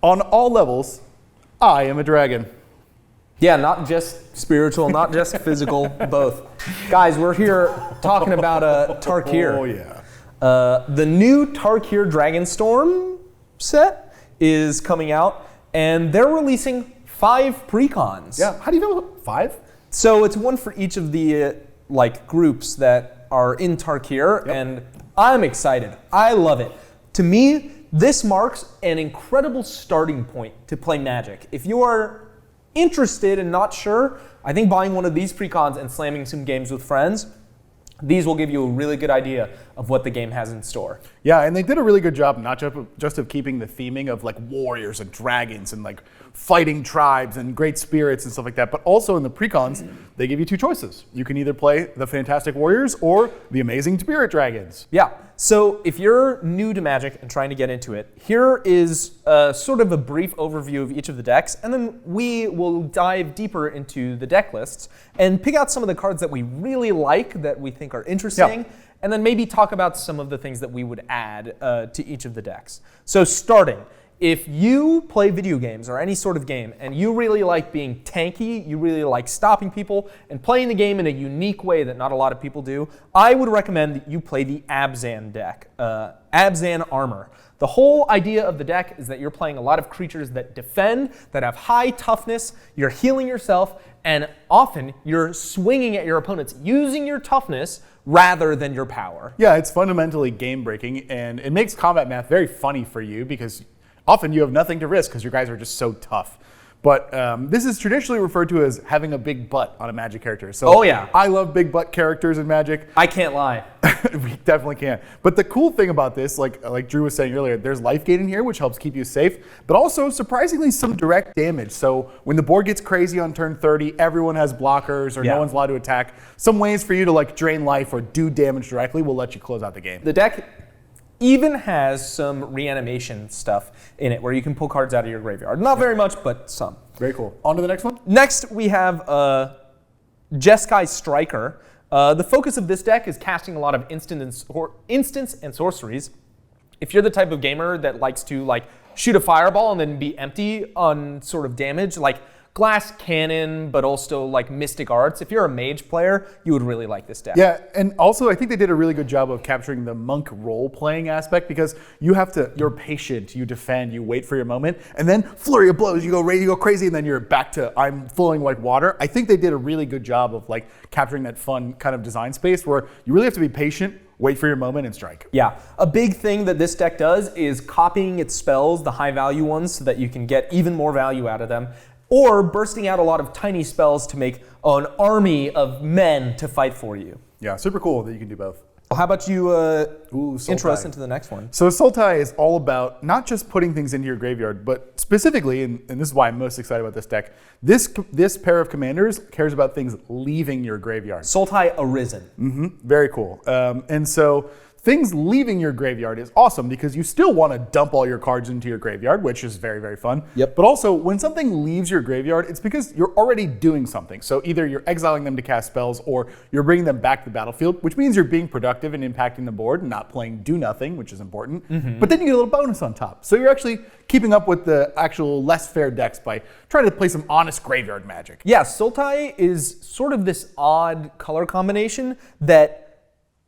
on all levels, I am a dragon. Yeah, not just spiritual, not just physical, both. Guys, we're here talking about Tarkir. Oh, yeah. The new Tarkir Dragonstorm set is coming out, and they're releasing 5 precons. Yeah, how do you feel about 5? So it's one for each of the groups that are in Tarkir, and I'm excited. I love it. To me, this marks an incredible starting point to play Magic. If you are interested and not sure, I think buying one of these precons and slamming some games with friends, these will give you a really good idea of what the game has in store. Yeah, and they did a really good job not just of keeping the theming of like warriors and dragons and like fighting tribes and great spirits and stuff like that, but also in the precons, they give you 2 choices. You can either play the fantastic warriors or the amazing spirit dragons. Yeah, so if you're new to Magic and trying to get into it, here is sort of a brief overview of each of the decks, and then we will dive deeper into the deck lists and pick out some of the cards that we really like, that we think are interesting, and then maybe talk about some of the things that we would add to each of the decks. So starting, if you play video games or any sort of game and you really like being tanky, you really like stopping people and playing the game in a unique way that not a lot of people do, I would recommend that you play the Abzan deck, Abzan Armor. The whole idea of the deck is that you're playing a lot of creatures that defend, that have high toughness, you're healing yourself, and often you're swinging at your opponents using your toughness rather than your power. Yeah, it's fundamentally game breaking, and it makes combat math very funny for you because often you have nothing to risk because your guys are just so tough. But this is traditionally referred to as having a big butt on a Magic character. So I love big butt characters in Magic. I can't lie. We definitely can't. But the cool thing about this, like Drew was saying earlier, there's life gain in here, which helps keep you safe, but also surprisingly some direct damage. So when the board gets crazy on turn 30, everyone has blockers or no one's allowed to attack. Some ways for you to like drain life or do damage directly will let you close out the game. The deck even has some reanimation stuff in it where you can pull cards out of your graveyard. Not very much, but some. Very cool. On to the next one. Next, we have Jeskai Striker. The focus of this deck is casting a lot of instants and sorceries. If you're the type of gamer that likes to shoot a fireball and then be empty on sort of damage, like Glass Cannon, but also like Mystic Arts. If you're a mage player, you would really like this deck. Yeah, and also I think they did a really good job of capturing the monk role-playing aspect because you're patient, you defend, you wait for your moment, and then flurry of blows, you go crazy, and then you're back to I'm flowing like water. I think they did a really good job of like capturing that fun kind of design space where you really have to be patient, wait for your moment, and strike. Yeah, a big thing that this deck does is copying its spells, the high value ones, so that you can get even more value out of them, or bursting out a lot of tiny spells to make an army of men to fight for you. Yeah, super cool that you can do both. Well, how about you intro us into the next one? So Sultai is all about not just putting things into your graveyard, but specifically, and this is why I'm most excited about this deck, this pair of commanders cares about things leaving your graveyard. Sultai Arisen. Very cool. And so things leaving your graveyard is awesome because you still want to dump all your cards into your graveyard, which is very, very fun. Yep. But also, when something leaves your graveyard, it's because you're already doing something. So either you're exiling them to cast spells or you're bringing them back to the battlefield, which means you're being productive and impacting the board and not playing do nothing, which is important. But then you get a little bonus on top. So you're actually keeping up with the actual less fair decks by trying to play some honest graveyard Magic. Yeah, Sultai is sort of this odd color combination that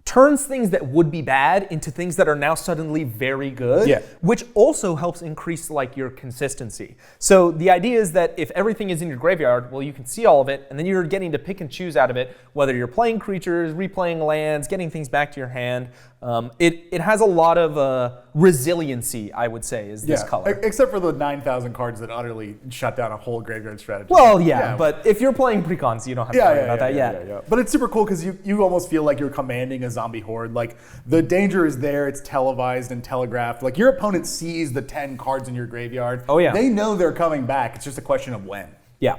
turns things that would be bad into things that are now suddenly very good, which also helps increase your consistency. So the idea is that if everything is in your graveyard, well, you can see all of it, and then you're getting to pick and choose out of it, whether you're playing creatures, replaying lands, getting things back to your hand. It has a lot of resiliency, I would say, is this color. Except for the 9,000 cards that utterly shut down a whole graveyard strategy. Well, but if you're playing precons, you don't have to worry about that yet. But it's super cool because you almost feel like you're commanding a zombie horde. Like, the danger is there, it's televised and telegraphed. Like, your opponent sees the 10 cards in your graveyard. Oh, yeah. They know they're coming back. It's just a question of when. Yeah.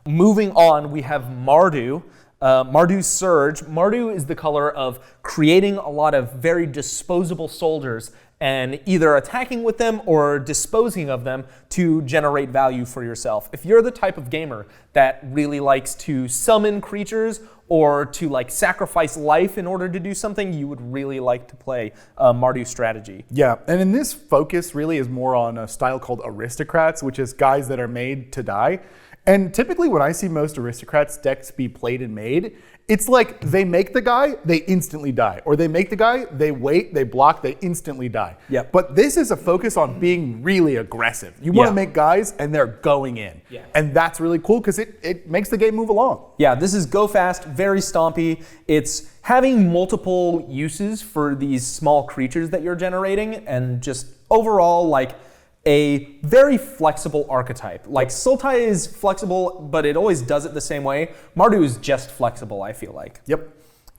Moving on, we have Mardu. Mardu Surge. Mardu is the color of creating a lot of very disposable soldiers and either attacking with them or disposing of them to generate value for yourself. If you're the type of gamer that really likes to summon creatures or to like sacrifice life in order to do something, you would really like to play Mardu strategy. Yeah, and in this focus really is more on a style called aristocrats, which is guys that are made to die. And typically when I see most aristocrats decks be played and made, it's like they make the guy, they instantly die. Or they make the guy, they wait, they block, they instantly die. Yep. But this is a focus on being really aggressive. You want to make guys and they're going in. Yeah. And that's really cool because it makes the game move along. Yeah, this is go fast, very stompy. It's having multiple uses for these small creatures that you're generating, and just overall like a very flexible archetype. Like Sultai is flexible, but it always does it the same way. Mardu is just flexible, I feel like. Yep.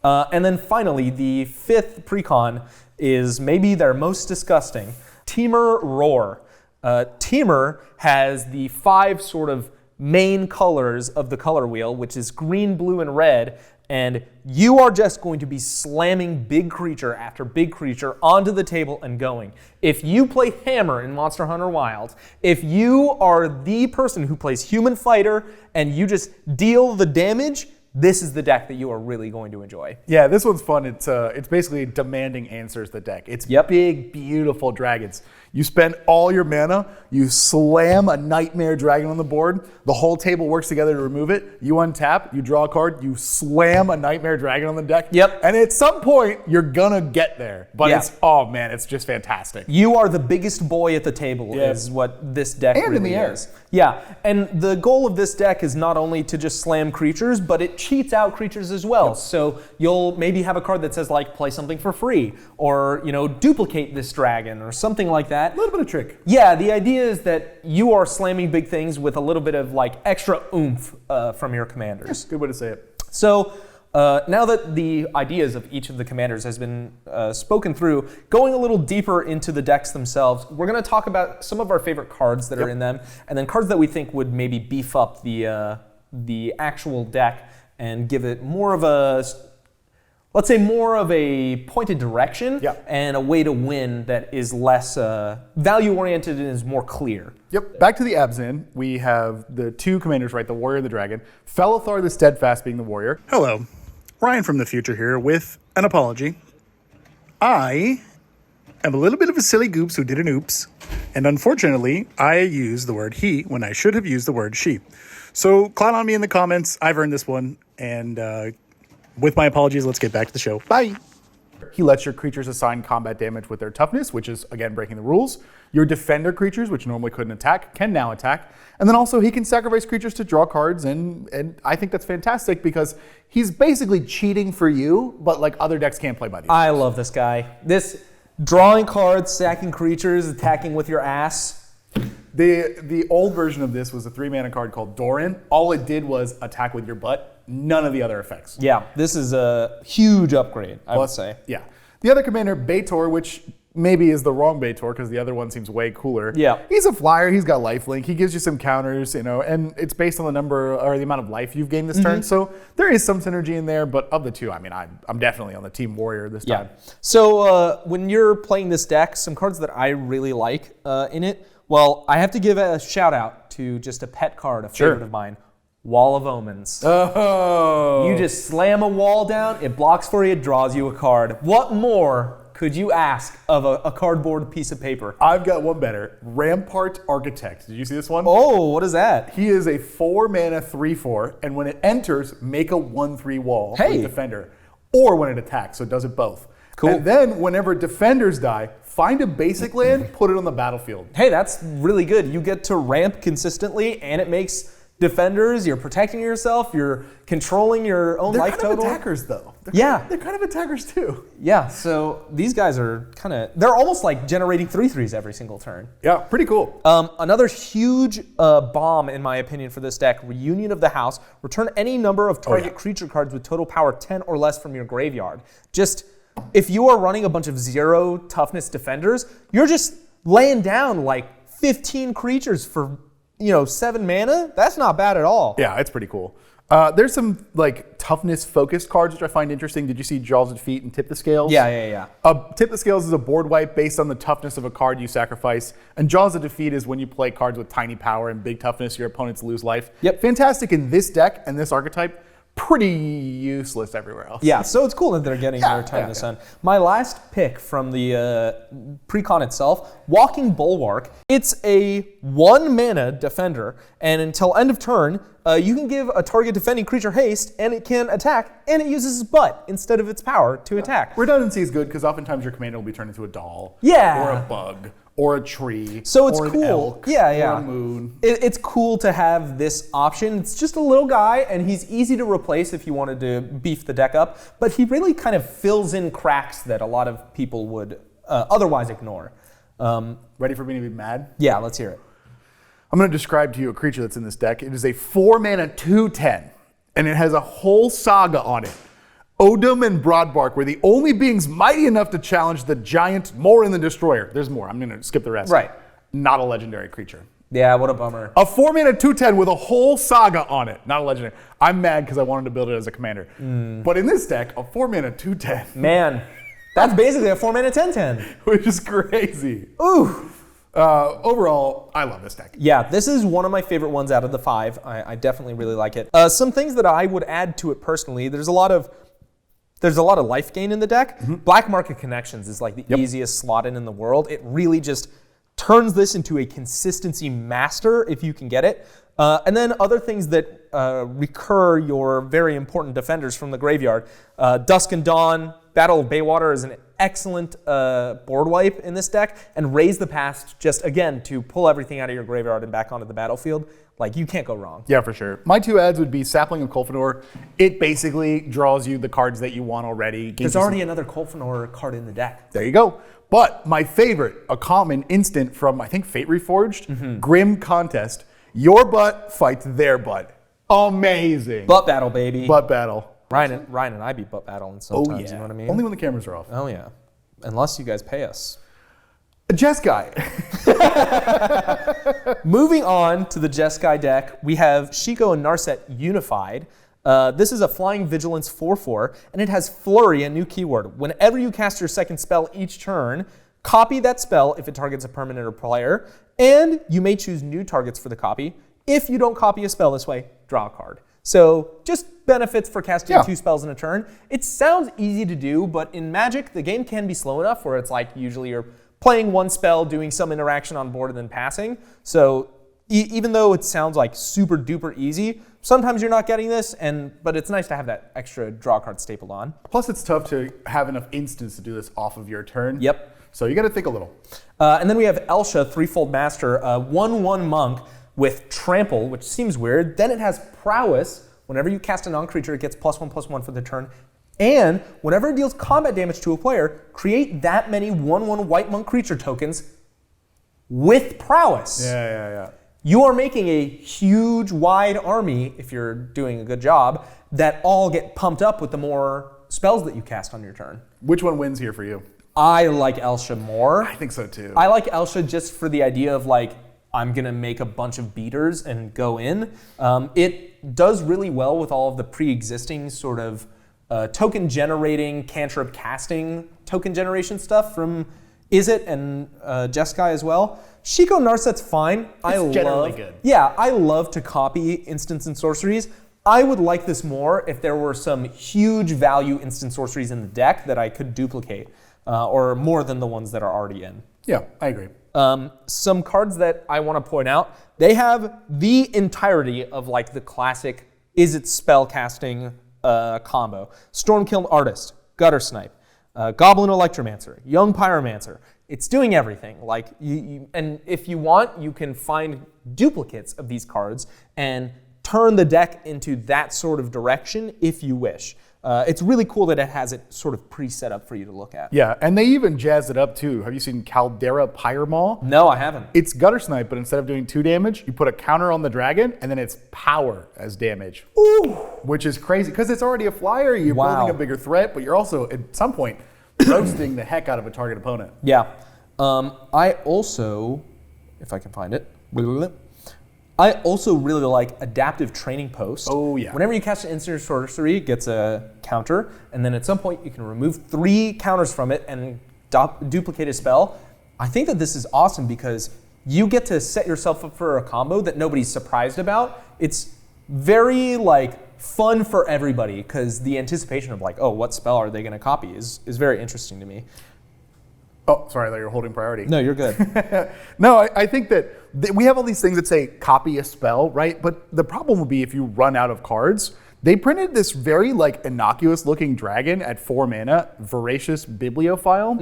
And then finally, the fifth precon is maybe their most disgusting. Temur Roar. Temur has the 5 sort of main colors of the color wheel, which is green, blue, and red. And you are just going to be slamming big creature after big creature onto the table and going. If you play Hammer in Monster Hunter Wilds, if you are the person who plays Human Fighter and you just deal the damage, this is the deck that you are really going to enjoy. Yeah, this one's fun. It's basically demanding answers the deck. It's big, beautiful dragons. You spend all your mana, you slam a Nightmare Dragon on the board, the whole table works together to remove it, you untap, you draw a card, you slam a Nightmare Dragon on the deck, and at some point, you're gonna get there. But it's just fantastic. You are the biggest boy at the table is what this deck and really in the air. is. Yeah, and the goal of this deck is not only to just slam creatures, but it cheats out creatures as well. So you'll maybe have a card that says like, play something for free, or duplicate this dragon, or something like that. A little bit of trick. Yeah, the idea is that you are slamming big things with a little bit of like extra oomph from your commanders. Yes, good way to say it. So now that the ideas of each of the commanders has been spoken through, going a little deeper into the decks themselves, we're going to talk about some of our favorite cards that are in them, and then cards that we think would maybe beef up the actual deck and give it more of a, let's say, more of a pointed direction and a way to win that is less value-oriented and is more clear. Yep, back to the Abzan, we have the 2 commanders, right? The warrior and the dragon. Felothar the Steadfast being the warrior. Hello, Ryan from the future here with an apology. I am a little bit of a silly goops who did an oops, and unfortunately, I used the word he when I should have used the word she. So clown on me in the comments, I've earned this one, and with my apologies, let's get back to the show. Bye. He lets your creatures assign combat damage with their toughness, which is, again, breaking the rules. Your defender creatures, which normally couldn't attack, can now attack. And then also he can sacrifice creatures to draw cards, and I think that's fantastic because he's basically cheating for you, but like other decks can't play by these. I love this guy. This drawing cards, sacking creatures, attacking with your ass. The old version of this was a 3-mana card called Doran. All it did was attack with your butt. None of the other effects. Yeah, this is a huge upgrade, I would say. Yeah. The other commander, Betor, which maybe is the wrong Betor because the other one seems way cooler. Yeah. He's a flyer, he's got lifelink, he gives you some counters, and it's based on the number or the amount of life you've gained this turn. So there is some synergy in there, but of the two, I mean, I'm definitely on the team warrior this time. So when you're playing this deck, some cards that I really like in it, well, I have to give a shout out to just a pet card, a favorite of mine. Wall of Omens. Oh. You just slam a wall down, it blocks for you, it draws you a card. What more could you ask of a cardboard piece of paper? I've got one better. Rampart Architect. Did you see this one? Oh, what is that? He is a 4-mana 3/4, and when it enters, make a 1/3 wall with Defender. Or when it attacks, so it does it both. Cool. And then whenever defenders die, find a basic land, put it on the battlefield. Hey, that's really good. You get to ramp consistently, and it makes defenders, you're protecting yourself, you're controlling your own life total. They're kind of attackers, though. They're kind of attackers, too. Yeah, so these guys are they're almost like generating 3/3s every single turn. Yeah, pretty cool. Another huge bomb, in my opinion, for this deck, Reunion of the House. Return any number of target creature cards with total power 10 or less from your graveyard. Just, if you are running a bunch of 0 toughness defenders, you're just laying down like 15 creatures for 7 mana. That's not bad at all. Yeah, it's pretty cool. There's some like toughness focused cards which I find interesting. Did you see Jaws of Defeat and Tip the Scales? Yeah. Tip the Scales is a board wipe based on the toughness of a card you sacrifice, and Jaws of Defeat is when you play cards with tiny power and big toughness, your opponents lose life. Yep. Fantastic in this deck and this archetype. pretty useless everywhere else. Yeah, so it's cool that they're getting their time in the yeah. sun. My last pick from the precon itself, Walking Bulwark. It's a 1-mana defender, and until end of turn, you can give a target defending creature haste, and it can attack, and it uses its butt instead of its power to attack. Redundancy is good because oftentimes your commander will be turned into a doll. Yeah. Or a bug. Or a tree. So it's or cool. An elk, yeah. Or a moon. It's cool to have this option. It's just a little guy, and he's easy to replace if you wanted to beef the deck up, but he really kind of fills in cracks that a lot of people would otherwise ignore. Ready for me to be mad? Yeah, let's hear it. I'm going to describe to you a creature that's in this deck. It is a 4-mana 2/10, and it has a whole saga on it. Odom and Broadbark were the only beings mighty enough to challenge the giant Morin the Destroyer. There's more. I'm going to skip the rest. Right. Not a legendary creature. Yeah, what a bummer. A 4-mana 2/10 with a whole saga on it. Not a legendary. I'm mad because I wanted to build it as a commander. But in this deck, a 4-mana 2/10. Man, that's basically a 4-mana 10/10. Which is crazy. Ooh. Overall, I love this deck. Yeah, this is one of my favorite ones out of the 5. I definitely really like it. Some things that I would add to it personally, there's a lot of life gain in the deck. Black Market Connections is like the easiest slot in the world. It really just turns this into a consistency master if you can get it. And then other things that recur your very important defenders from the graveyard. Dusk and Dawn, Battle of Baywater is an excellent board wipe in this deck. And Raise the Past, just again, to pull everything out of your graveyard and back onto the battlefield. Like, you can't go wrong. Yeah, for sure. My 2 ads would be Sapling of Kolfenor. It basically draws you the cards that you want already. There's already another Kolfenor card in the deck. There you go. But my favorite, a common instant from, I think, Fate Reforged, Grim Contest. Your butt fights their butt. Amazing. Butt battle, baby. Butt battle. Ryan and I be butt battling sometimes, you know what I mean? Only when the cameras are off. Oh, yeah. Unless you guys pay us. Jeskai. Moving on to the Jeskai deck, we have Shiko and Narset unified. This is a Flying Vigilance 4/4, and it has Flurry, a new keyword. Whenever you cast your second spell each turn, copy that spell if it targets a permanent or player, and you may choose new targets for the copy. If you don't copy a spell this way, draw a card. So just benefits for casting 2 spells in a turn. It sounds easy to do, but in Magic, the game can be slow enough where it's like usually you're playing 1 spell, doing some interaction on board, and then passing. So even though it sounds like super duper easy, sometimes you're not getting this, but it's nice to have that extra draw card stapled on. Plus, it's tough to have enough instants to do this off of your turn. Yep. So you got to think a little. And then we have Elsha, Threefold Master, 1/1 monk with Trample, which seems weird. Then it has Prowess. Whenever you cast a non-creature, it gets +1/+1 for the turn. And whenever it deals combat damage to a player, create that many 1/1 white monk creature tokens with Prowess. Yeah. You are making a huge, wide army, if you're doing a good job, that all get pumped up with the more spells that you cast on your turn. Which one wins here for you? I like Elsha more. I think so too. I like Elsha just for the idea of like, I'm going to make a bunch of beaters and go in. It does really well with all of the pre-existing sort of token generating, cantrip casting token generation stuff from Izzet and Jeskai as well. Shiko Narset's fine. It's generally good. Yeah, I love to copy instants and sorceries. I would like this more if there were some huge value instant sorceries in the deck that I could duplicate, or more than the ones that are already in. Yeah, I agree. Some cards that I want to point out, they have the entirety of like the classic Izzet spell casting combo. Stormkiln Artist, Gutter Snipe, Goblin Electromancer, Young Pyromancer. It's doing everything. Like and if you want, you can find duplicates of these cards and turn the deck into that sort of direction if you wish. It's really cool that it has it sort of pre-set up for you to look at. Yeah, and they even jazzed it up too. Have you seen Caldera Pyremaw? No, I haven't. It's Gutter Snipe, but instead of doing 2 damage, you put a counter on the dragon, and then it's power as damage. Ooh. Which is crazy, because it's already a flyer, you're building a bigger threat, but you're also, at some point, roasting the heck out of a target opponent. Yeah. I also, if I can find it, I also really like Adaptive Training Post. Oh, yeah. Whenever you cast an instant or sorcery, it gets a counter, and then at some point you can remove 3 counters from it and duplicate a spell. I think that this is awesome because you get to set yourself up for a combo that nobody's surprised about. It's very like fun for everybody because the anticipation of like, oh, what spell are they going to copy is very interesting to me. Oh, sorry, I thought you were holding priority. No, you're good. No, I think that we have all these things that say copy a spell, right? But the problem would be if you run out of cards. They printed this very like innocuous looking dragon at 4 mana, Voracious Bibliophile,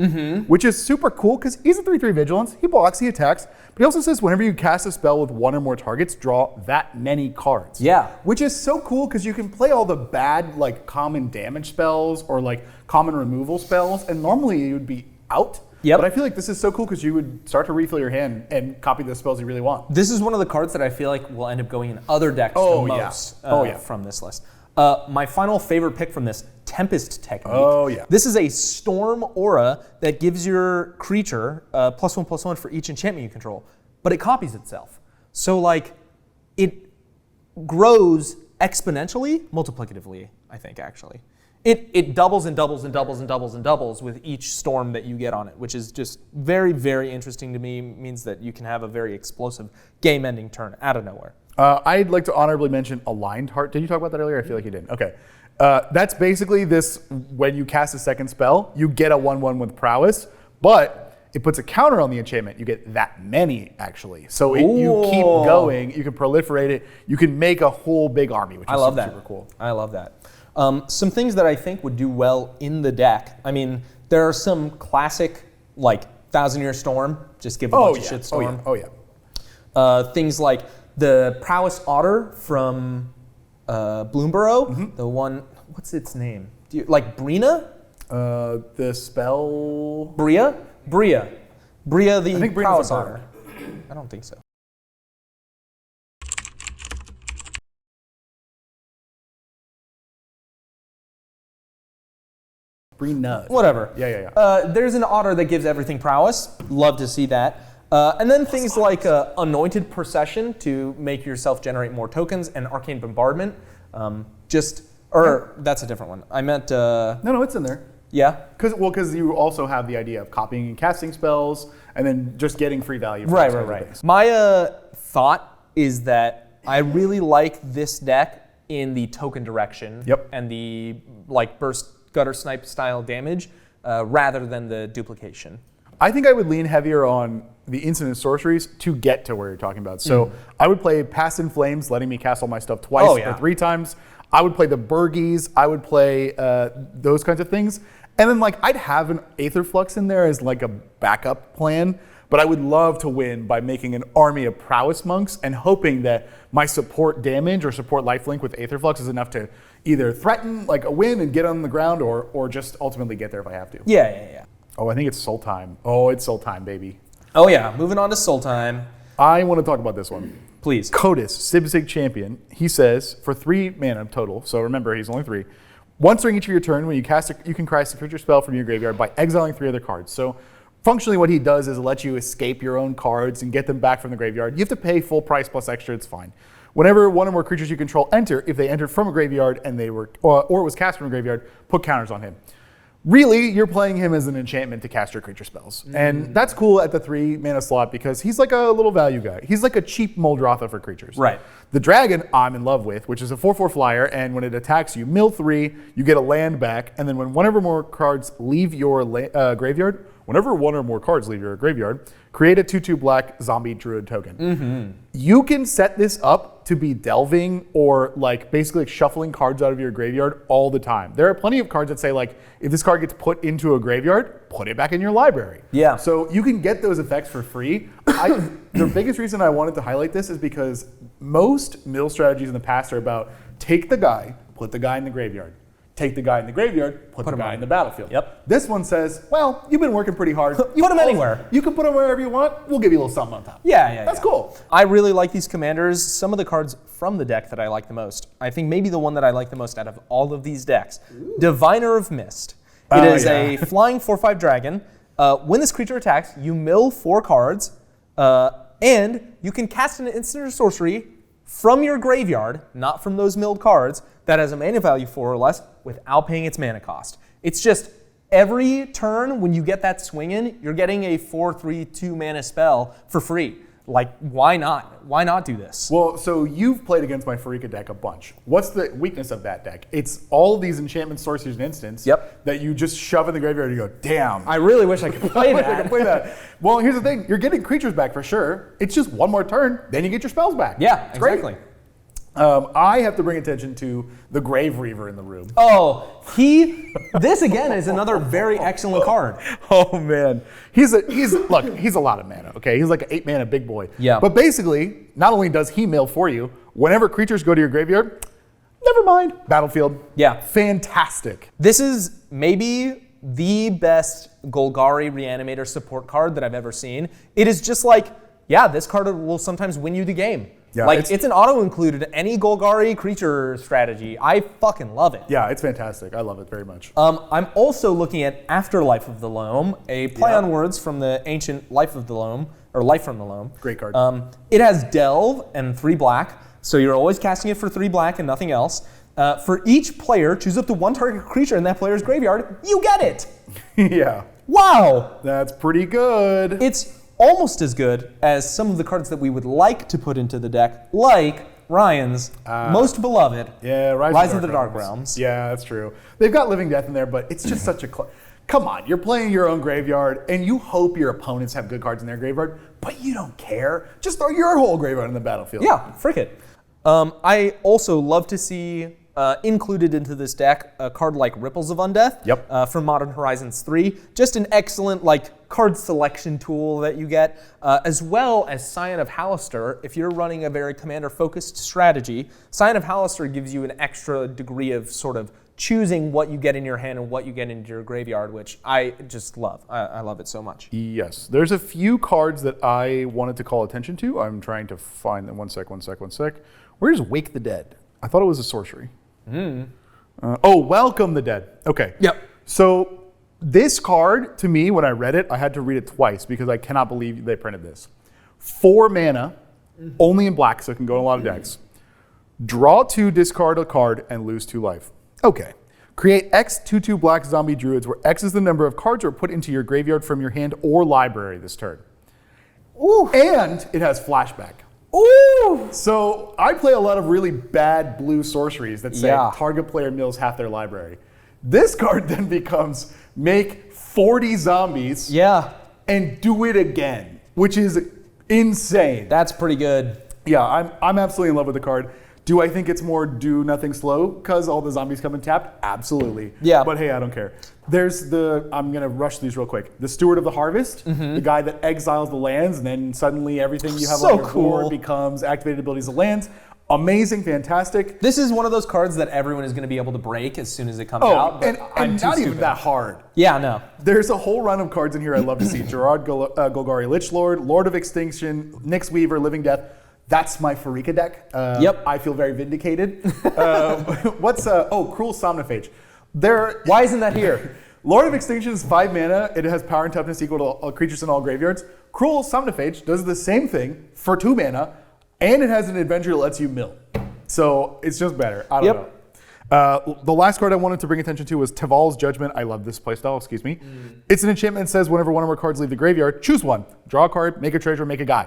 which is super cool because he's a 3/3 vigilance. He blocks, he attacks, but he also says whenever you cast a spell with 1 or more targets, draw that many cards. Yeah. Which is so cool because you can play all the bad like common damage spells or like common removal spells, and normally you would be out. Yep. But I feel like this is so cool because you would start to refill your hand and copy the spells you really want. This is one of the cards that I feel like will end up going in other decks Oh, the yeah. most from this list. My final favorite pick from this, Tempest Technique. Oh, yeah. This is a Storm Aura that gives your creature +1/+1 for each enchantment you control, but it copies itself. So like, it grows exponentially, multiplicatively, I think actually. It doubles and doubles and doubles and doubles and doubles with each storm that you get on it, which is just very, very interesting to me. Means that you can have a very explosive game-ending turn out of nowhere. I'd like to honorably mention Aligned Heart. Did you talk about that earlier? I feel like you didn't. Okay. That's basically this, when you cast a second spell, you get a 1/1 with prowess, but it puts a counter on the enchantment. You get that many, actually. So you keep going, you can proliferate it, you can make a whole big army, which is super cool. I love that. Some things that I think would do well in the deck. I mean, there are some classic, like 1,000-Year Storm, just give a bunch of shitstorm. Oh yeah. Things like the Prowess Otter from Bloomborough, the one, what's its name? Like Brina? The spell... Bria the I think Brina's Prowess a bird. Otter. I don't think so. Brina. Whatever. Yeah. There's an otter that gives everything prowess. Love to see that. And then things like Anointed Procession to make yourself generate more tokens, and Arcane Bombardment. That's a different one. I meant... No, it's in there. Yeah? Because you also have the idea of copying and casting spells, and then just getting free value. From Right. My thought is that I really like this deck in the token direction. Yep. And the like burst gutter snipe style damage rather than the duplication. I think I would lean heavier on the instant sorceries to get to where you're talking about. So I would play Past in Flames, letting me cast all my stuff twice or 3 times. I would play the Burgies. I would play those kinds of things. And then like I'd have an Aether Flux in there as like a backup plan. But I would love to win by making an army of Prowess Monks and hoping that my support damage or support lifelink with Aether Flux is enough to either threaten like a win and get on the ground or just ultimately get there if I have to. Yeah. Oh, I think it's Soul Time. Oh, it's Soul Time, baby. Oh yeah, moving on to Soul Time. I want to talk about this one. Please. Kotis, Sibsig champion. He says for 3 mana total. So remember, he's only 3. Once during each of your turn, when you cast, you can cast a creature spell from your graveyard by exiling 3 other cards. So functionally, what he does is let you escape your own cards and get them back from the graveyard. You have to pay full price plus extra. It's fine. Whenever 1 or more creatures you control enter, if they entered from a graveyard and they were or was cast from a graveyard, put counters on him. Really, you're playing him as an enchantment to cast your creature spells. And that's cool at the 3 mana slot because he's like a little value guy. He's like a cheap Muldrotha for creatures. Right. The dragon I'm in love with, which is a 4/4 flyer, and when it attacks you, mill 3, you get a land back, and then when one or more cards leave your graveyard, whenever 1 or more cards leave your graveyard, create a 2/2 black zombie druid token. You can set this up to be delving or like basically shuffling cards out of your graveyard all the time. There are plenty of cards that say like, if this card gets put into a graveyard, put it back in your library. Yeah. So you can get those effects for free. The biggest reason I wanted to highlight this is because most mill strategies in the past are about take the guy, put the guy in the graveyard. Take the guy in the graveyard, put the guy in the battlefield. Yep. This one says, well, you've been working pretty hard. Put him anywhere. You can put him wherever you want. We'll give you a little something on top. Yeah. That's cool. I really like these commanders. Some of the cards from the deck that I like the most. I think maybe the one that I like the most out of all of these decks. Diviner of Mist. It is a flying 4/5 dragon. When this creature attacks, you mill 4 cards, and you can cast an instant or sorcery from your graveyard, not from those milled cards, that has a mana value 4 or less without paying its mana cost. It's just every turn when you get that swing in, you're getting a 4/3/2 mana spell for free. Like, why not? Why not do this? Well, so you've played against my Pharika deck a bunch. What's the weakness of that deck? It's all of these enchantments, sorceries, and instants that you just shove in the graveyard and you go, damn. I really wish I could play I can play that. Well, here's the thing. You're getting creatures back for sure. It's just one more turn, then you get your spells back. Yeah, it's exactly. Great. I have to bring attention to the Grave Reaver in the room. Oh, this again is another very excellent card. Oh man, he's a lot of mana. Okay, he's like an 8 mana big boy. Yeah. But basically, not only does he mill for you, whenever creatures go to your graveyard, never mind, battlefield. Yeah. Fantastic. This is maybe the best Golgari Reanimator support card that I've ever seen. It is just like, yeah, this card will sometimes win you the game. Yeah, like, it's an auto-included any Golgari creature strategy. I fucking love it. Yeah, it's fantastic. I love it very much. I'm also looking at Afterlife of the Loam, a play on words from the ancient Life of the Loam, or Life from the Loam. Great card. It has Delve and 3 black, so you're always casting it for 3 black and nothing else. For each player, choose up to 1 target creature in that player's graveyard. You get it! Yeah. Wow! That's pretty good. It's almost as good as some of the cards that we would like to put into the deck, like Ryan's most beloved, Rise of the Dark Realms. Yeah, that's true. They've got Living Death in there, but it's just such a... Come on, you're playing your own graveyard, and you hope your opponents have good cards in their graveyard, but you don't care. Just throw your whole graveyard in the battlefield. Yeah, frick it. I also love to see included into this deck a card like Ripples of Undeath from Modern Horizons 3. Just an excellent card selection tool that you get, as well as Scion of Halaster. If you're running a very commander-focused strategy, Scion of Halaster gives you an extra degree of sort of choosing what you get in your hand and what you get into your graveyard, which I just love. I love it so much. Yes. There's a few cards that I wanted to call attention to. I'm trying to find them. One sec. Where's Wake the Dead? I thought it was a sorcery. Welcome the Dead. Okay. Yep. So this card, to me, when I read it, I had to read it twice because I cannot believe they printed this. 4 mana, only in black, so it can go in a lot of decks. Draw 2, discard a card, and lose 2 life. Okay. Create X 2/2 black zombie druids, where X is the number of cards are put into your graveyard from your hand or library this turn. Ooh. And it has flashback. Ooh! So I play a lot of really bad blue sorceries that say target player mills half their library. This card then becomes make 40 zombies and do it again, which is insane. That's pretty good. Yeah, I'm absolutely in love with the card. Do I think it's more do nothing slow because all the zombies come and tapped? Absolutely. Yeah. But hey, I don't care. There's I'm going to rush these real quick. The Steward of the Harvest, the guy that exiles the lands, and then suddenly everything you have on your board becomes activated abilities of lands. Amazing, fantastic. This is one of those cards that everyone is going to be able to break as soon as it comes out. And not even that hard. Yeah, no. There's a whole run of cards in here I love to see. Gerard Golgari Lich Lord, Lord of Extinction, Nyx Weaver, Living Death. That's my Pharika deck. I feel very vindicated. Cruel Somnophage. Why isn't that here? Lord of Extinction is 5 mana. It has power and toughness equal to all creatures in all graveyards. Cruel Somnophage does the same thing for 2 mana, and it has an adventure that lets you mill. So it's just better. I don't know. The last card I wanted to bring attention to was Teval's Judgment. I love this playstyle, excuse me. It's an enchantment that says whenever one of our cards leave the graveyard, choose one. Draw a card, make a treasure, make a guy.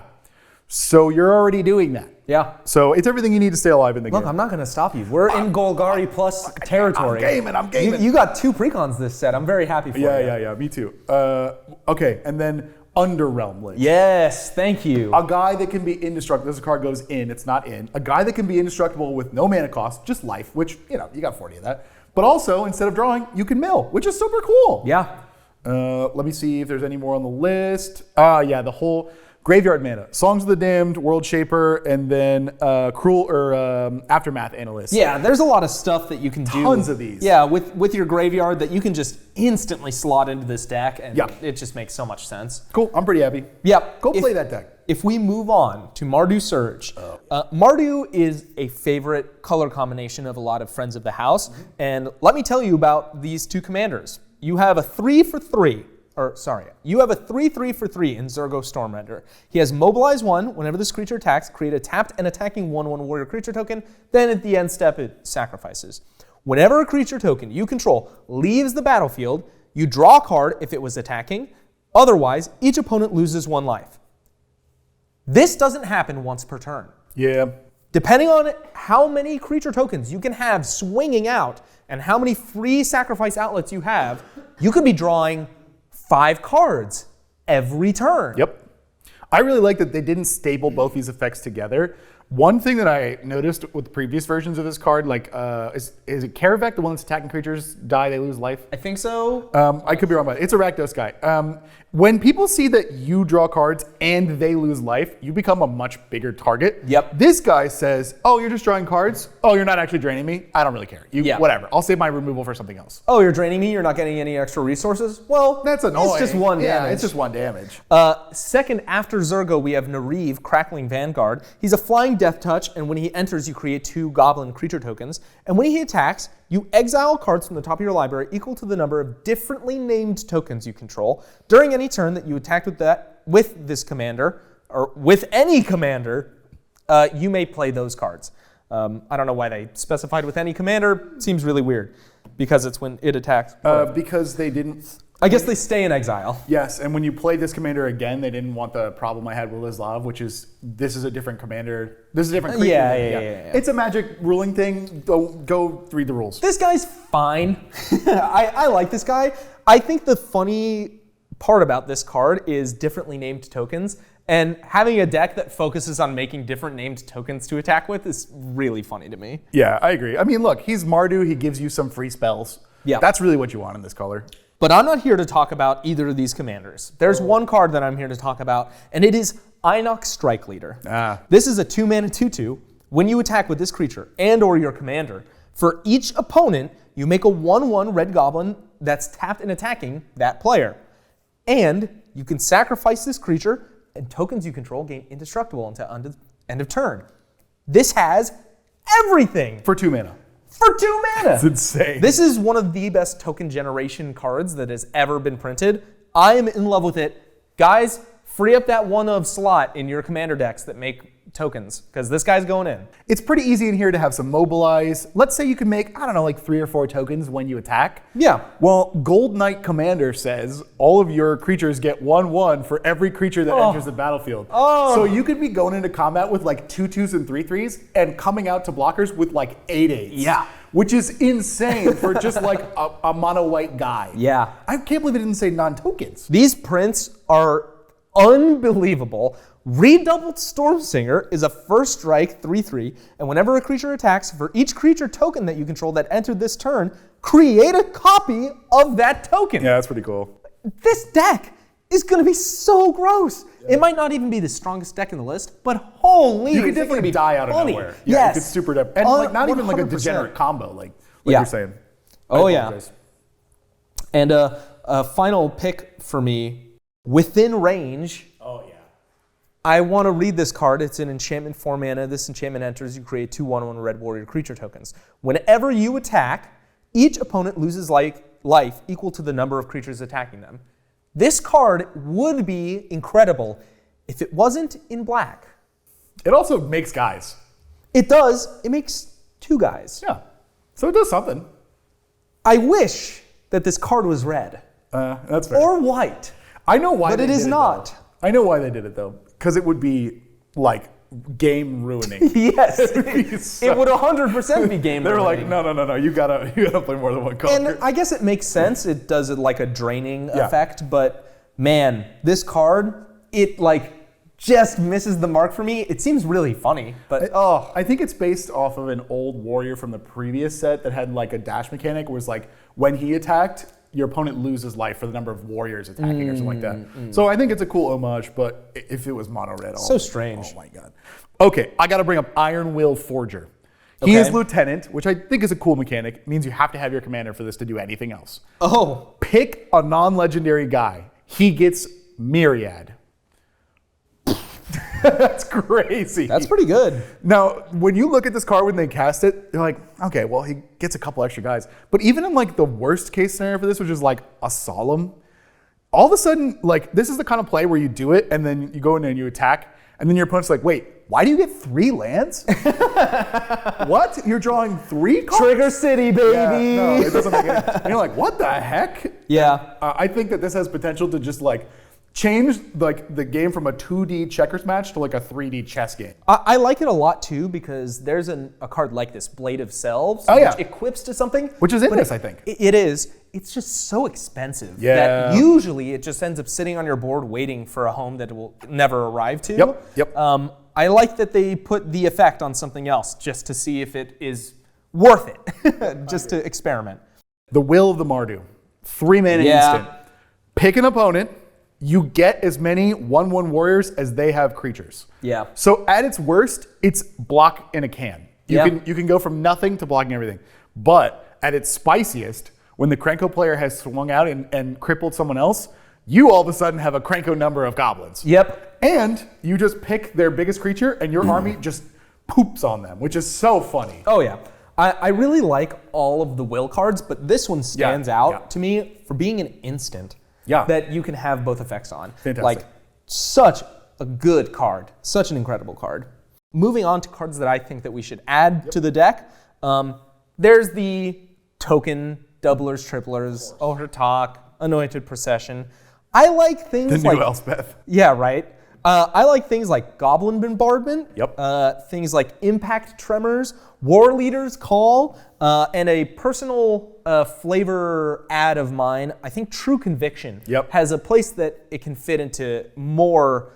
So you're already doing that. Yeah. So it's everything you need to stay alive in the game. Look, I'm not going to stop you. We're in Golgari plus territory. I'm gaming. You got 2 precons this set. I'm very happy for you. Yeah, me too. Okay, and then Underrealm Lich. Yes, thank you. A guy that can be indestructible. This card goes in, it's not in. A guy that can be indestructible with no mana cost, just life, which, you got 40 of that. But also, instead of drawing, you can mill, which is super cool. Yeah. Let me see if there's any more on the list. The whole... Graveyard mana, Songs of the Damned, World Shaper, and then Aftermath Analyst. Yeah, there's a lot of stuff that you can do. Tons of these. Yeah, with your graveyard that you can just instantly slot into this deck, and it just makes so much sense. Cool, I'm pretty happy. Yep. Go play that deck. If we move on to Mardu Surge, Mardu is a favorite color combination of a lot of friends of the house, and let me tell you about these 2 commanders. You have a 3/3. You have a 3/3 for 3 in Zurgo Stormrender. He has Mobilize 1. Whenever this creature attacks, create a tapped and attacking 1/1 warrior creature token. Then at the end step, it sacrifices. Whenever a creature token you control leaves the battlefield, you draw a card if it was attacking. Otherwise, each opponent loses 1 life. This doesn't happen once per turn. Yeah. Depending on how many creature tokens you can have swinging out and how many free sacrifice outlets you have, you could be drawing 5 cards every turn. Yep. I really like that they didn't staple both these effects together. One thing that I noticed with previous versions of this card, like, is it Karavek, the one that's attacking creatures die, they lose life? I think so. I could be wrong about it. It's a Rakdos guy. When people see that you draw cards and they lose life, you become a much bigger target. Yep. This guy says, oh, you're just drawing cards? Oh, you're not actually draining me? I don't really care. Whatever. I'll save my removal for something else. Oh, you're draining me? You're not getting any extra resources? Well, That's annoying. It's just one damage. Yeah, it's just one damage. Second after Zurgo, we have Neriv, Crackling Vanguard. He's a flying death touch, and when he enters, you create 2 goblin creature tokens. And when he attacks, you exile cards from the top of your library equal to the number of differently named tokens you control. During any turn that you attack with this commander, or with any commander, you may play those cards. I don't know why they specified with any commander. Seems really weird, because it's when it attacks. Because they didn't... I guess they stay in exile. Yes, and when you play this commander again, they didn't want the problem I had with Lislav, which is this is a different commander. This is a different creature. Yeah. It's a magic ruling thing. Go read the rules. This guy's fine. I like this guy. I think the funny part about this card is differently named tokens, and having a deck that focuses on making different named tokens to attack with is really funny to me. Yeah, I agree. I mean, look, he's Mardu. He gives you some free spells. Yeah. That's really what you want in this color. But I'm not here to talk about either of these commanders. There's one card that I'm here to talk about, and it is Inox Strike Leader. This is a 2-mana 2/2. When you attack with this creature and or your commander, for each opponent, you make a 1/1 red goblin that's tapped and attacking that player. And you can sacrifice this creature, and tokens you control gain indestructible until end of turn. This has everything. For 2 mana. For 2 mana. That's insane. This is one of the best token generation cards that has ever been printed. I am in love with it. Guys, free up that 1-of slot in your commander decks that make tokens, because this guy's going in. It's pretty easy in here to have some mobilize. Let's say you can make, I don't know, like 3 or 4 tokens when you attack. Yeah. Well, Gold Knight Commander says all of your creatures get 1/1 for every creature that enters the battlefield. So you could be going into combat with like 2/2s and 3/3s and coming out to blockers with like 8/8s. Yeah. Which is insane for just like a mono white guy. Yeah. I can't believe it didn't say non-tokens. These prints are unbelievable. Redoubled Stormsinger is a first strike 3/3, and whenever a creature attacks, for each creature token that you control that entered this turn, create a copy of that token. Yeah, that's pretty cool. This deck is going to be so gross. It might not even be the strongest deck in the list, but holy, You could is it definitely gonna be die out of funny. nowhere. Yes. Yeah, you could super depth. And like not even like a 100%. degenerate combo, like Yeah. you're saying. Oh, I yeah. apologize. And a final pick for me, within range. Oh, yeah. I want to read this card. It's an enchantment 4 mana. This enchantment enters, you create 2/1/1 red warrior creature tokens. Whenever you attack, each opponent loses life equal to the number of creatures attacking them. This card would be incredible if it wasn't in black. It also makes guys. It does. It makes 2 guys. Yeah. So it does something. I wish that this card was red That's fair. or white. I know why But they it is did not. Though. I know why they did it though. Because it would be like game ruining. Yes, so- it would 100% be game They were ruining. like, no, you gotta play more than one color. And I guess it makes sense. It does it like a draining Yeah. effect, but man, this card, it like just misses the mark for me. It seems really funny, but I think it's based off of an old warrior from the previous set that had like a dash mechanic where it's like when he attacked, your opponent loses life for the number of warriors attacking or something like that. So I think it's a cool homage, but if it was mono red, So strange. Oh my god. Okay, I got to bring up Iron Will Forger. He is Okay. Lieutenant, which I think is a cool mechanic. It means you have to have your commander for this to do anything else. oh, Pick a non-legendary guy. He gets Myriad. That's crazy. that's pretty good. Now, when you look at this card when they cast it, you're like, okay, well, he gets a couple extra guys. But even in like the worst case scenario for this, which is like a Solemn, all of a sudden, like this is the kind of play where you do it and then you go in there and you attack, and then your opponent's like, wait, why do you get 3 lands? What? You're drawing 3 cards? Trigger City, baby. Yeah, no, it doesn't make any. And you're like, what the heck? Yeah. I think that this has potential to just like changed like the game from a 2D checkers match to like a 3D chess game. I like it a lot too because there's a card like this, Blade of Selves, Oh, yeah. which equips to something. Which is in this, I think. It is. It's just so expensive Yeah. that usually it just ends up sitting on your board waiting for a home that it will never arrive to. Yep. I like that they put the effect on something else just to see if it is worth it, just to experiment. The Will of the Mardu. 3-mana instant. Pick an opponent. You get as many 1/1 warriors as they have creatures. Yeah. So at its worst, it's block in a can. You can go from nothing to blocking everything. But at its spiciest, when the Krenko player has swung out and crippled someone else, you all of a sudden have a Krenko number of goblins. Yep. And you just pick their biggest creature and your army just poops on them, which is so funny. Oh yeah. I really like all of the will cards, but this one stands out to me for being an instant that you can have both effects on. Fantastic. Like, such a good card. Such an incredible card. Moving on to cards that I think that we should add to the deck. There's the token doublers, triplers, Ohertak, Anointed Procession. I like things The like... new Elspeth. Yeah, right. I like things like Goblin Bombardment, things like Impact Tremors, War Leader's Call, and a personal flavor add of mine, I think True Conviction has a place that it can fit into more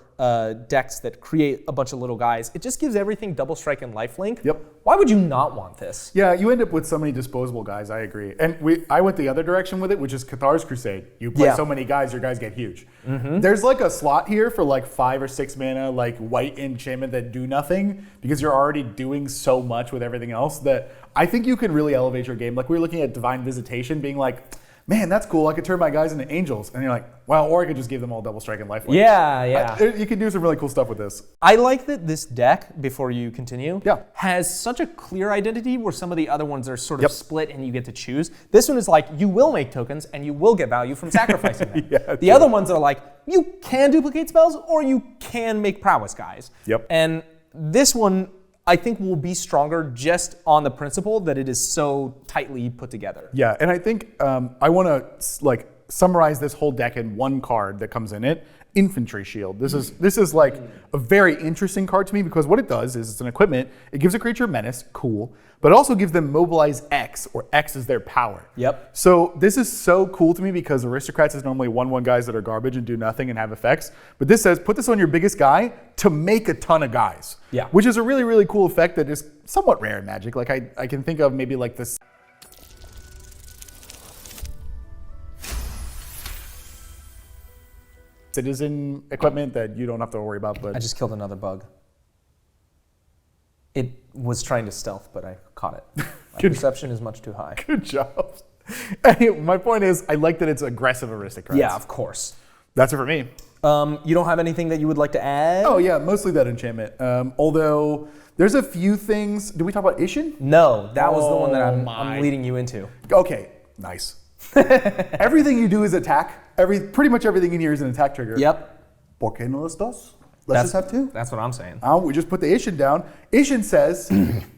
decks that create a bunch of little guys. It just gives everything double strike and lifelink. Why would you not want this? Yeah, you end up with so many disposable guys, I agree. And I went the other direction with it, which is Cathar's Crusade. You play so many guys, your guys get huge. There's like a slot here for like 5 or 6 mana, like white enchantment that do nothing, because you're already doing so much with everything else that I think you can really elevate your game. Like we were looking at Divine Visitation, being like, man, that's cool. I could turn my guys into angels. And you're like, well, or I could just give them all double strike and lifelink. You can do some really cool stuff with this. I like that this deck, before you continue, has such a clear identity where some of the other ones are sort of split and you get to choose. This one is like, you will make tokens and you will get value from sacrificing them. The other ones are like, you can duplicate spells or you can make prowess guys. And this one, I think, will be stronger just on the principle that it is so tightly put together. Yeah, and I think I want to like summarize this whole deck in one card that comes in it. Infantry Shield. This is like a very interesting card to me because what it does is it's an equipment. It gives a creature menace, cool, but it also gives them mobilize X, or X is their power. So this is so cool to me because Aristocrats is normally 1/1 guys that are garbage and do nothing and have effects. But this says put this on your biggest guy to make a ton of guys. Which is a really, really cool effect that is somewhat rare in Magic. Like I can think of maybe like this citizen equipment that you don't have to worry about. But I just killed another bug. It was trying to stealth, but I caught it. My perception is much too high. Good job. Anyway, my point is, I like that it's aggressive Aristocrats. Yeah, of course. That's it for me. You don't have anything that you would like to add? Oh yeah, mostly that enchantment. Although there's a few things. Did we talk about Ishin? No, that was the one that I'm leading you into. Okay, nice. Everything you do is attack. Pretty much everything in here is an attack trigger. ¿Por qué no los dos? Let's just have 2. That's what I'm saying. We just put the Ishin down. Ishin says,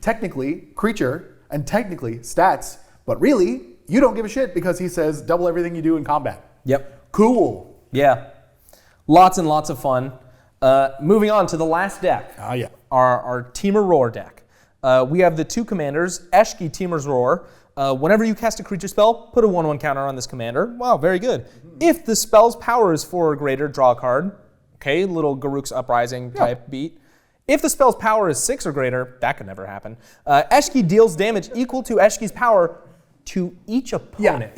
technically, creature, and technically, stats, but really, you don't give a shit because he says double everything you do in combat. Cool. Yeah. Lots and lots of fun. Moving on to the last deck. Our Temur Roar deck. We have the 2 commanders, Eshki, Temur Roar. Whenever you cast a creature spell, put a 1/1 counter on this commander. Wow, very good. If the spell's power is 4 or greater, draw a card. Okay, little Garruk's Uprising type beat. If the spell's power is 6 or greater, that could never happen. Eshki deals damage equal to Eshki's power to each opponent.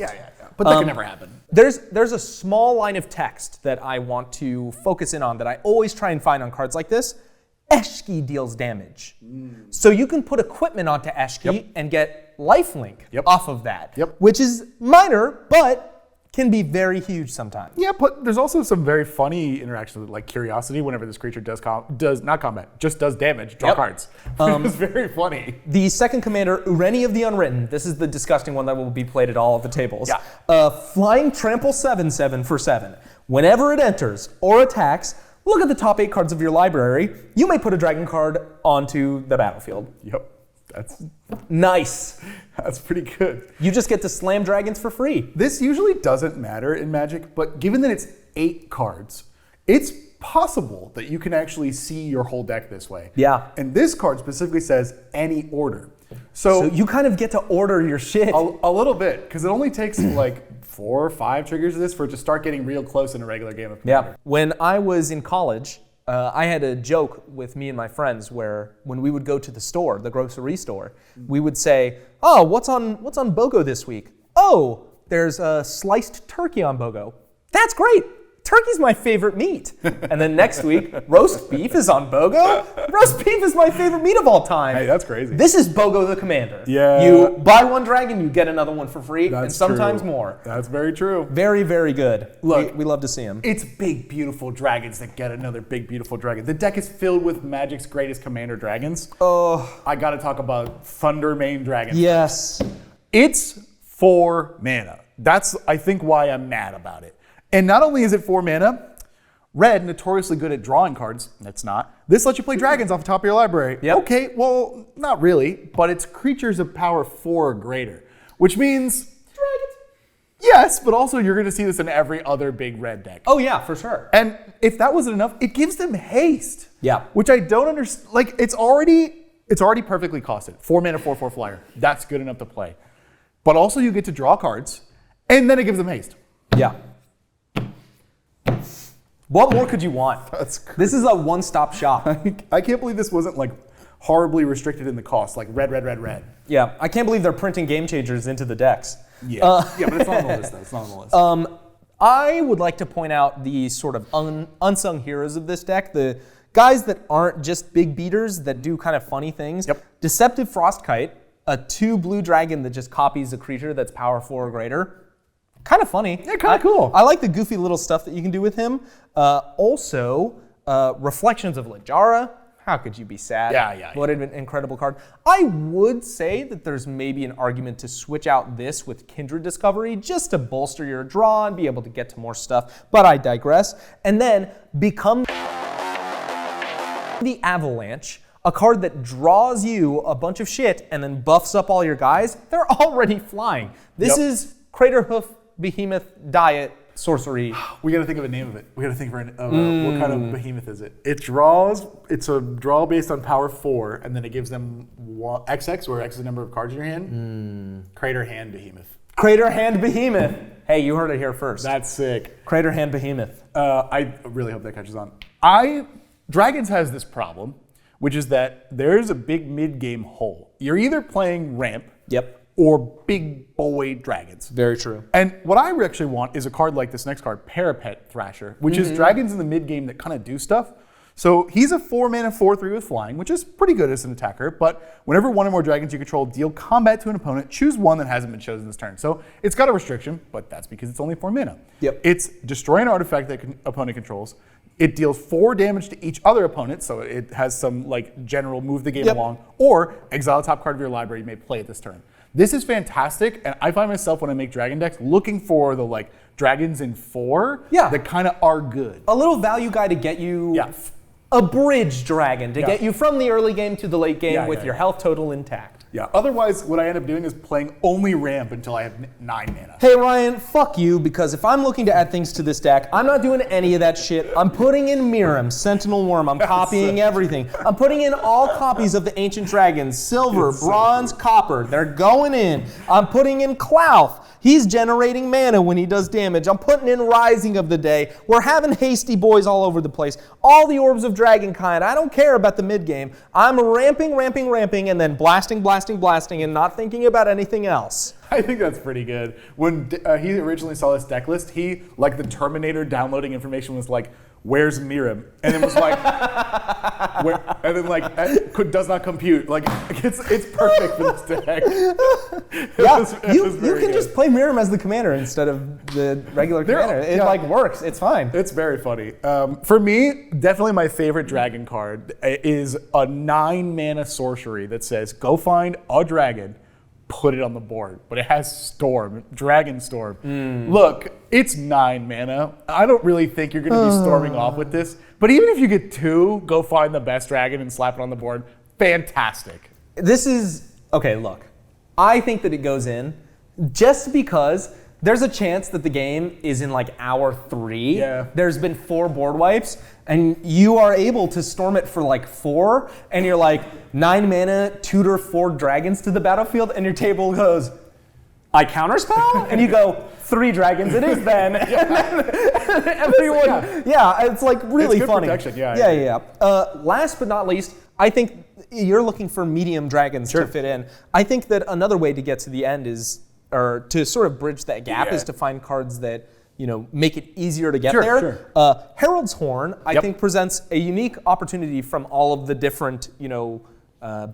But that could never happen. There's a small line of text that I want to focus in on that I always try and find on cards like this. Eshki deals damage. So you can put equipment onto Eshki and get lifelink off of that, which is minor, but can be very huge sometimes. Yeah, but there's also some very funny interactions with like Curiosity whenever this creature does not combat, just does damage, draw cards. It's very funny. The second commander, Ureni of the Unwritten, this is the disgusting one that will be played at all of the tables. Flying Trample 7/7 for 7. Whenever it enters or attacks, look at the top 8 cards of your library. You may put a dragon card onto the battlefield. That's nice. That's pretty good. You just get to slam dragons for free. This usually doesn't matter in Magic, but given that it's 8 cards, it's possible that you can actually see your whole deck this way. Yeah. And this card specifically says any order. So you kind of get to order your shit. a little bit, because it only takes like 4 or 5 triggers of this for it to start getting real close in a regular game of Commander. Yeah. When I was in college, I had a joke with me and my friends where when we would go to the store, the grocery store, we would say, "Oh, what's on BOGO this week? Oh, there's a sliced turkey on BOGO. That's great. Turkey's my favorite meat." And then next week, roast beef is on BOGO. Roast beef is my favorite meat of all time. Hey, that's crazy. This is BOGO the Commander. Yeah. You buy one dragon, you get another one for free, and That's sometimes true. more. That's very true. Very, very good. Look, we love to see them. It's big, beautiful dragons that get another big, beautiful dragon. The deck is filled with Magic's greatest Commander dragons. Oh, I gotta talk about Thunder Mane Dragon. yes. It's 4 mana. That's, I think, why I'm mad about it. And not only is it 4 mana, red, notoriously good at drawing cards. It's not. This lets you play dragons off the top of your library. Yep. Okay, well, not really, but it's creatures of power 4 or greater, which means dragons. Yes, but also you're going to see this in every other big red deck. Oh yeah, for sure. And if that wasn't enough, it gives them haste. Yeah. Which I don't understand. Like, it's already perfectly costed. 4 mana, 4/4 flyer. That's good enough to play. But also you get to draw cards, and then it gives them haste. Yeah. What more could you want? That's crazy. This is a one-stop shop. I can't believe this wasn't like horribly restricted in the cost, like red. Yeah, I can't believe they're printing game changers into the decks. Yeah, yeah, but it's not on the list though. It's not on the list. I would like to point out the sort of unsung heroes of this deck, the guys that aren't just big beaters that do kind of funny things. Yep. Deceptive Frostkite, a 2 blue dragon that just copies a creature that's power 4 or greater. Kind of funny. Yeah, kind of cool. I like the goofy little stuff that you can do with him. Also, Reflections of Lajara. How could you be sad? Yeah. What an incredible card. I would say that there's maybe an argument to switch out this with Kindred Discovery just to bolster your draw and be able to get to more stuff, but I digress. And then become the Avalanche, a card that draws you a bunch of shit and then buffs up all your guys. They're already flying. This is Craterhoof Behemoth Diet sorcery. We gotta think of a name of it. We gotta think of what kind of behemoth is it? It's a draw based on power 4, and then it gives them XX, where X is the number of cards in your hand. Crater Hand Behemoth. Crater Hand Behemoth. Hey, you heard it here first. That's sick. Crater Hand Behemoth. I really hope that catches on. Dragons has this problem, which is that there's a big mid-game hole. You're either playing ramp or big boy dragons. Very true. And what I actually want is a card like this next card, Parapet Thrasher, which is dragons in the mid-game that kind of do stuff. So he's a 4 mana 4/3 with flying, which is pretty good as an attacker, but whenever one or more dragons you control deal combat to an opponent, choose one that hasn't been chosen this turn. So it's got a restriction, but that's because it's only 4 mana. It's destroy an artifact that opponent controls. It deals 4 damage to each other opponent, so it has some like general move the game along, or exile a top card of your library you may play at this turn. This is fantastic, and I find myself when I make dragon decks looking for the like dragons in 4 that kind of are good. A little value guy to get you a bridge dragon, to get you from the early game to the late game with your health total intact. Otherwise, what I end up doing is playing only ramp until I have 9 mana. Hey Ryan, fuck you, because if I'm looking to add things to this deck, I'm not doing any of that shit. I'm putting in Miram, Sentinel Worm, I'm copying everything. I'm putting in all copies of the Ancient Dragons, silver, bronze, copper, they're going in. I'm putting in Klauth. He's generating mana when he does damage. I'm putting in Rising of the Day. We're having hasty boys all over the place. All the Orbs of Dragonkind. I don't care about the mid game. I'm ramping, and then blasting, and not thinking about anything else. I think that's pretty good. When he originally saw this deck list, he, like the Terminator downloading information, was like, where's Miram? And it was like, and then like, does not compute. Like, it's perfect for this deck. You can just play Miram as the commander instead of the regular commander. It like works, it's fine. It's very funny. For me, definitely my favorite dragon card is a 9 mana sorcery that says, go find a dragon, put it on the board, but it has Storm, Dragon Storm. Look, it's 9 mana. I don't really think you're going to be storming off with this, but even if you get 2, go find the best dragon and slap it on the board. Fantastic. This is, okay, look, I think that it goes in just because there's a chance that the game is in like hour 3. Yeah. There's been 4 board wipes, and you are able to storm it for like 4, and you're like 9 mana, tutor 4 dragons to the battlefield, and your table goes, I counterspell? And you go, 3 dragons it is then. And everyone, yeah, it's like really It's good funny. protection, yeah. Yeah. Last but not least, I think you're looking for medium dragons to fit in. I think that another way to get to the end is, or to sort of bridge that gap, is to find cards that make it easier to get there. Herald's Horn, I think, presents a unique opportunity from all of the different,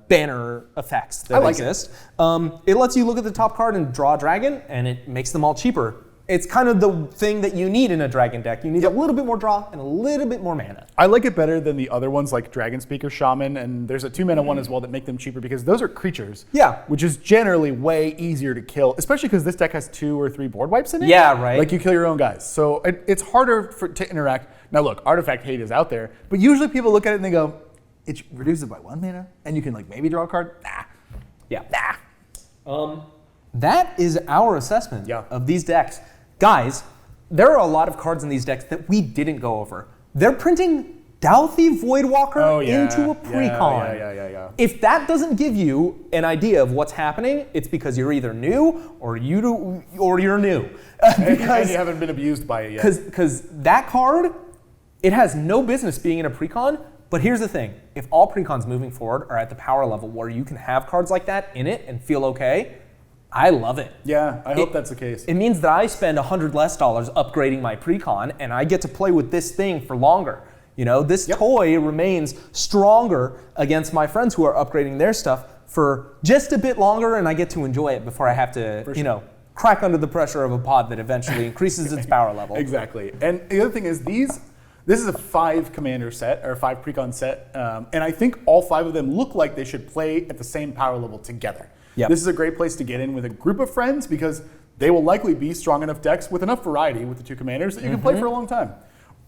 banner effects that exist. It lets you look at the top card and draw a dragon, and it makes them all cheaper. It's kind of the thing that you need in a dragon deck. You need a little bit more draw and a little bit more mana. I like it better than the other ones like Dragon Speaker Shaman, and there's a 2-mana one as well that make them cheaper because those are creatures. Yeah. Which is generally way easier to kill, especially because this deck has 2 or 3 board wipes in it. Yeah, right. Like you kill your own guys. So it's harder to interact. Now look, Artifact Hate is out there, but usually people look at it and they go, it reduces by 1 mana, and you can like maybe draw a card. Nah. Yeah. Nah. That is our assessment of these decks. Guys, there are a lot of cards in these decks that we didn't go over. They're printing Dauthi Voidwalker into a precon. Yeah. If that doesn't give you an idea of what's happening, it's because you're either new or you're new. And you haven't been abused by it yet. Because that card, it has no business being in a precon. But here's the thing: if all precons moving forward are at the power level where you can have cards like that in it and feel okay, I love it. Yeah, I hope that's the case. It means that I spend $100 less upgrading my precon, and I get to play with this thing for longer. This toy remains stronger against my friends who are upgrading their stuff for just a bit longer, and I get to enjoy it before I have to, crack under the pressure of a pod that eventually increases its power level. Exactly. And the other thing is this is a 5 commander set, or 5 precon set, and I think all 5 of them look like they should play at the same power level together. Yep. This is a great place to get in with a group of friends because they will likely be strong enough decks with enough variety with the 2 commanders that you can play for a long time.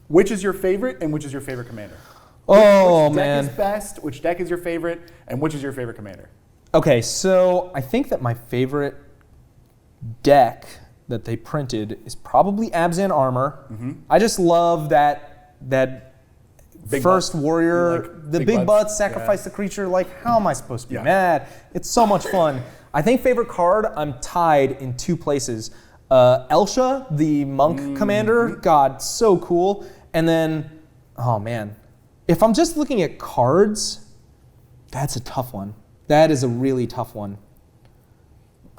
Which is your favorite, and which is your favorite commander? Which deck is best, which deck is your favorite, and which is your favorite commander? Okay, so I think that my favorite deck that they printed is probably Abzan Armor. I just love that Big first butt. warrior, Like the big butts, sacrifice the creature. Like, how am I supposed to be mad? It's so much fun. I think favorite card, I'm tied in 2 places. Elsha, the monk commander, God, so cool. And then, oh man, if I'm just looking at cards, that's a tough one. That is a really tough one.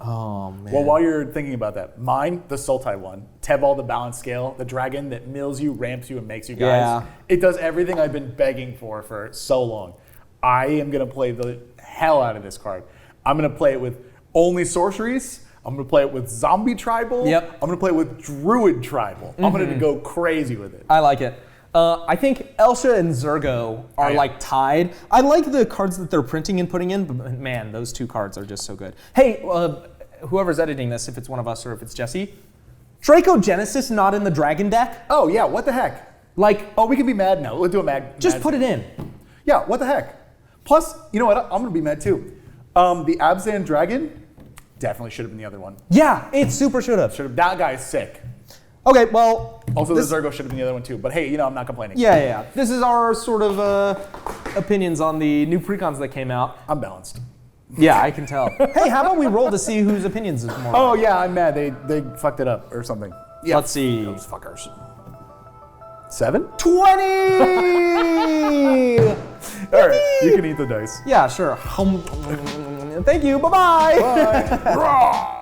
Oh man. Well, while you're thinking about that, mine, the Sultai one, Teval, the balance scale, the dragon that mills you, ramps you, and makes you guys. Yeah. It does everything I've been begging for so long. I am going to play the hell out of this card. I'm going to play it with only sorceries. I'm going to play it with zombie tribal. Yep. I'm going to play it with druid tribal. I'm going to go crazy with it. I like it. I think Elsha and Zurgo are like tied. I like the cards that they're printing and putting in, but man, those 2 cards are just so good. Hey, whoever's editing this, if it's one of us or if it's Jesse, Draco Genesis not in the dragon deck? Oh yeah, what the heck? Like, oh, we can be mad now. Let's do a mad. Just put it in. Yeah, what the heck? Plus, you know what? I'm going to be mad too. The Abzan Dragon definitely should have been the other one. Yeah, it super should have. That guy's sick. Okay, well. Also, the Zurgo should have been the other one too. But hey, I'm not complaining. Yeah. This is our sort of opinions on the new precons that came out. I'm balanced. Yeah, I can tell. Hey, how about we roll to see whose opinions is more? Oh yeah, I'm mad. They fucked it up or something. Yeah. Let's see. Those fuckers. 7? 20! All right, you can eat the dice. Yeah, sure. Thank you. Bye-bye. Bye.